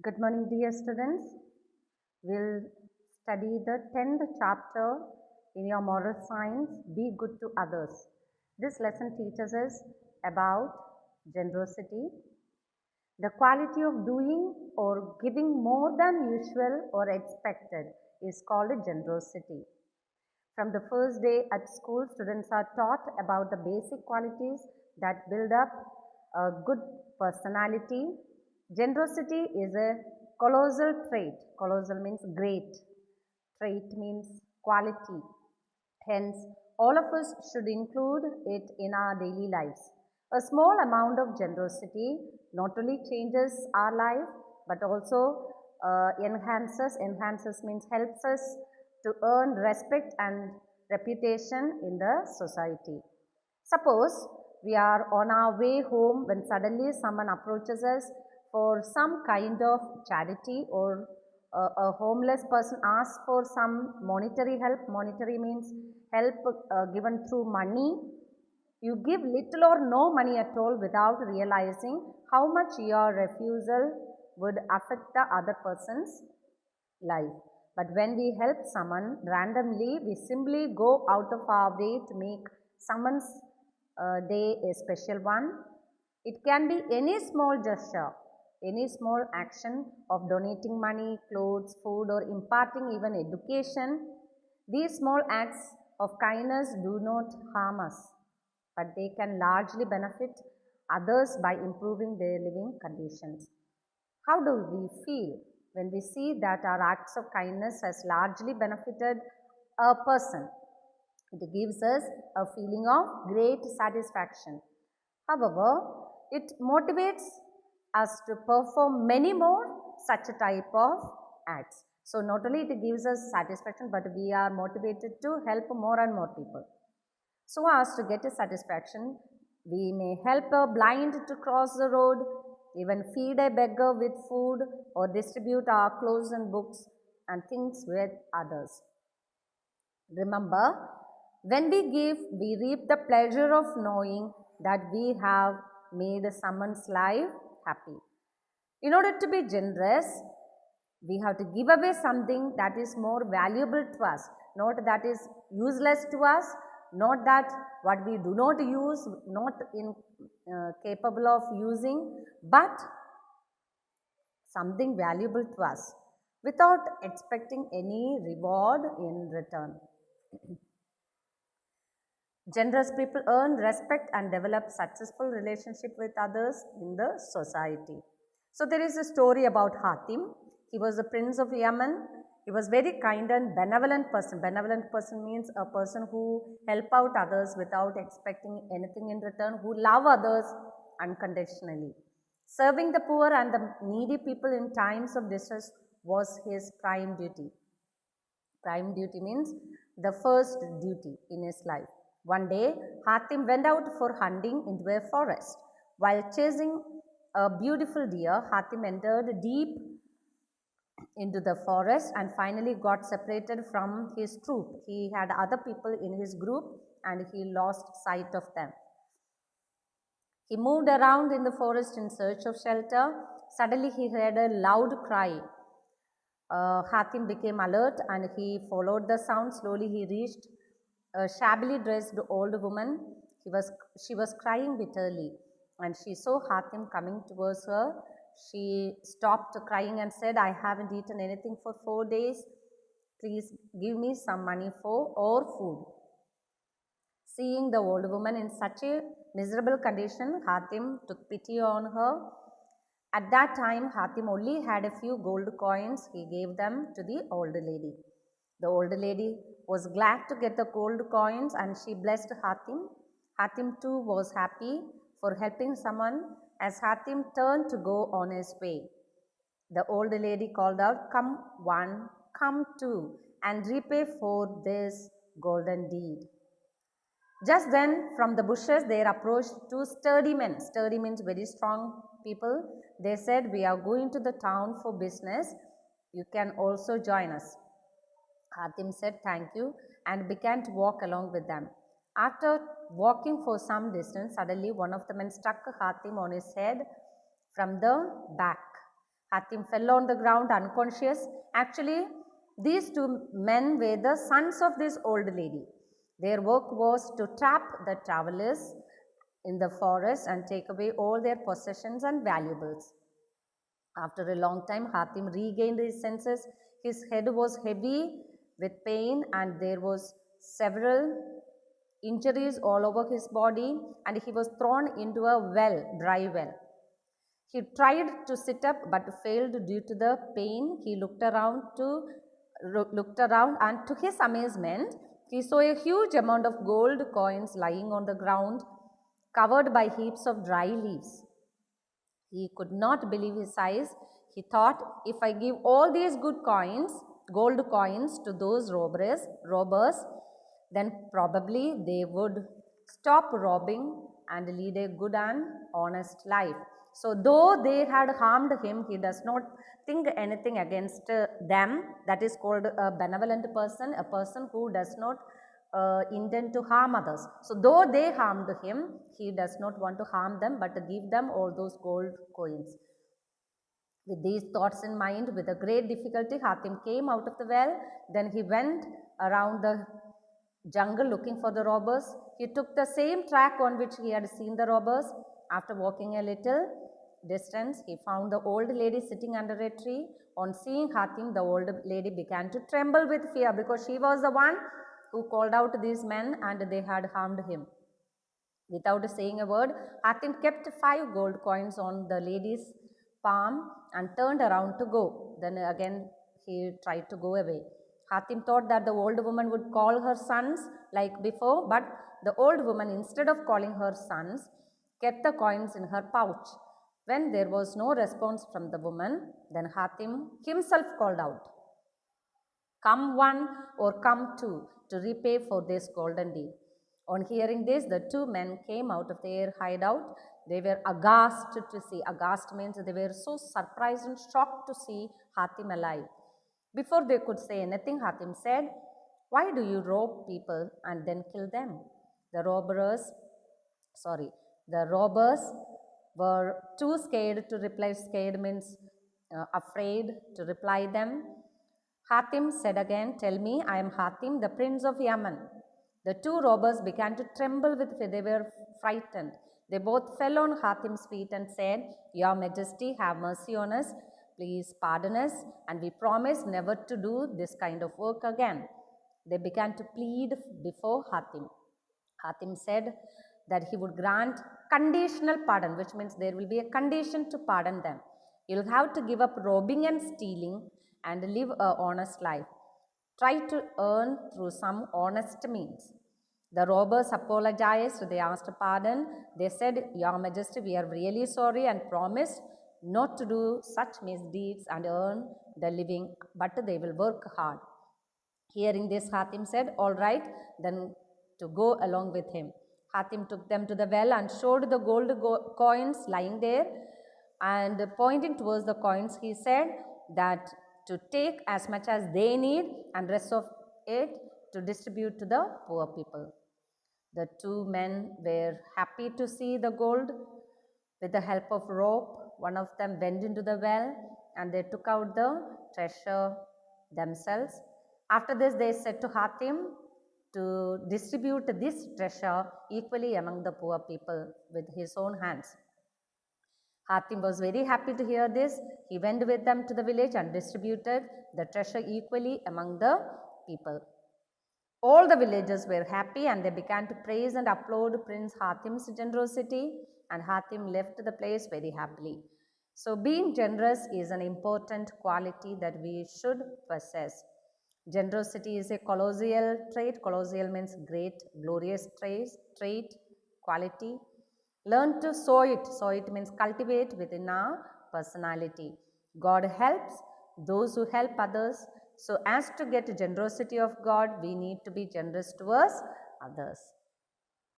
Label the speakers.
Speaker 1: Good morning, dear students. We'll study the 10th chapter in your moral science, Be Good to Others. This lesson teaches us about generosity, the quality of doing or giving more than usual or expected is called generosity. From the first day at school, students are taught about the basic qualities that build up a good personality. Generosity is a colossal trait. Colossal means great. Trait means quality. Hence, all of us should include it in our daily lives. A small amount of generosity not only changes our life but also enhances means helps us to earn respect and reputation in the society. Suppose we are on our way home when suddenly someone approaches us for some kind of charity, or a homeless person asks for some monetary help. Monetary means help given through money. You give little or no money at all without realizing how much your refusal would affect the other person's life. But when we help someone randomly, we simply go out of our way to make someone's day a special one. It can be any small gesture, any small action of donating money, clothes, food, or imparting even education. These small acts of kindness do not harm us, but they can largely benefit others by improving their living conditions. How do we feel when we see that our acts of kindness has largely benefited a person? It gives us a feeling of great satisfaction. However, it motivates us to perform many more such a type of acts. So not only it gives us satisfaction, but we are motivated to help more and more people. So as to get a satisfaction, we may help a blind to cross the road, even feed a beggar with food, or distribute our clothes and books and things with others. Remember, when we give, we reap the pleasure of knowing that we have made someone's life happy. In order to be generous, we have to give away something that is more valuable to us, not that is useless to us, not that what we do not use, not capable of using, but something valuable to us without expecting any reward in return. Generous people earn respect and develop successful relationship with others in the society. So there is a story about Hatim. He was the prince of Yemen. He was very kind and benevolent person. Benevolent person means a person who help out others without expecting anything in return, who love others unconditionally. Serving the poor and the needy people in times of distress was his prime duty. Prime duty means the first duty in his life. One day, Hatim went out for hunting into a forest. While chasing a beautiful deer, Hatim entered deep into the forest and finally got separated from his troop. He had other people in his group and he lost sight of them. He moved around in the forest in search of shelter. Suddenly he heard a loud cry. Hatim became alert and he followed the sound. Slowly he reached a shabbily dressed old woman. She was crying bitterly and she saw Hatim coming towards her. She stopped crying and said, "I haven't eaten anything for 4 days. Please give me some money or food." Seeing the old woman in such a miserable condition, Hatim took pity on her. At that time, Hatim only had a few gold coins. He gave them to the old lady. The old lady was glad to get the gold coins and she blessed Hatim. Hatim too was happy for helping someone as Hatim turned to go on his way. The old lady called out, "Come one, come two, and repay for this golden deed." Just then, from the bushes, there approached two sturdy men. Sturdy means very strong people. They said, "We are going to the town for business. You can also join us." Hatim said, "Thank you," and began to walk along with them. After walking for some distance, suddenly one of the men struck Hatim on his head from the back. Hatim fell on the ground unconscious. Actually, these two men were the sons of this old lady. Their work was to trap the travelers in the forest and take away all their possessions and valuables. After a long time, Hatim regained his senses. His head was heavy with pain and there was several injuries all over his body, and he was thrown into a well, dry well. He tried to sit up but failed due to the pain. He looked around and to his amazement, he saw a huge amount of gold coins lying on the ground, covered by heaps of dry leaves. He could not believe his eyes. He thought, if I give all these gold coins to those robbers, then probably they would stop robbing and lead a good and honest life. So though they had harmed him, he does not think anything against them. That is called a benevolent person, a person who does not intend to harm others. So though they harmed him, he does not want to harm them but to give them all those gold coins. With these thoughts in mind, with a great difficulty, Hatim came out of the well. Then he went around the jungle looking for the robbers. He took the same track on which he had seen the robbers. After walking a little distance, he found the old lady sitting under a tree. On seeing Hatim, the old lady began to tremble with fear because she was the one who called out these men and they had harmed him. Without saying a word, Hatim kept 5 gold coins on the lady's palm and turned around to go. Then again he tried to go away. Hatim thought that the old woman would call her sons like before, but the old woman, instead of calling her sons, kept the coins in her pouch. When there was no response from the woman, then Hatim himself called out, "Come one or come two to repay for this golden deed." On hearing this, the 2 men came out of their hideout. They were aghast to see. Aghast means they were so surprised and shocked to see Hatim alive. Before they could say anything, Hatim said, "Why do you rob people and then kill them?" The robbers were too scared to reply. Scared means afraid to reply them. Hatim said again, "Tell me, I am Hatim, the prince of Yemen." The 2 robbers began to tremble with fear. They were frightened. They both fell on Hatim's feet and said, "Your Majesty, have mercy on us. Please pardon us, and we promise never to do this kind of work again." They began to plead before Hatim. Hatim said that he would grant conditional pardon, which means there will be a condition to pardon them. You'll have to give up robbing and stealing and live an honest life. Try to earn through some honest means. The robbers apologized. They asked pardon. They said, "Your Majesty, we are really sorry and promise not to do such misdeeds and earn the living, but they will work hard." Hearing this, Hatim said, "All right, then to go along with him." Hatim took them to the well and showed the gold coins lying there, and pointing towards the coins, he said that to take as much as they need and rest of it to distribute to the poor people. The 2 men were happy to see the gold. With the help of rope, one of them went into the well and they took out the treasure themselves. After this, they said to Hatim to distribute this treasure equally among the poor people with his own hands. Hatim was very happy to hear this. He went with them to the village and distributed the treasure equally among the people. All the villagers were happy and they began to praise and applaud Prince Hatim's generosity, and Hatim left the place very happily. So being generous is an important quality that we should possess. Generosity is a colossal trait. Colossal means great, glorious trait, quality. Learn to sow it. Sow it means cultivate within our personality. God helps those who help others. So as to get generosity of God, we need to be generous towards others.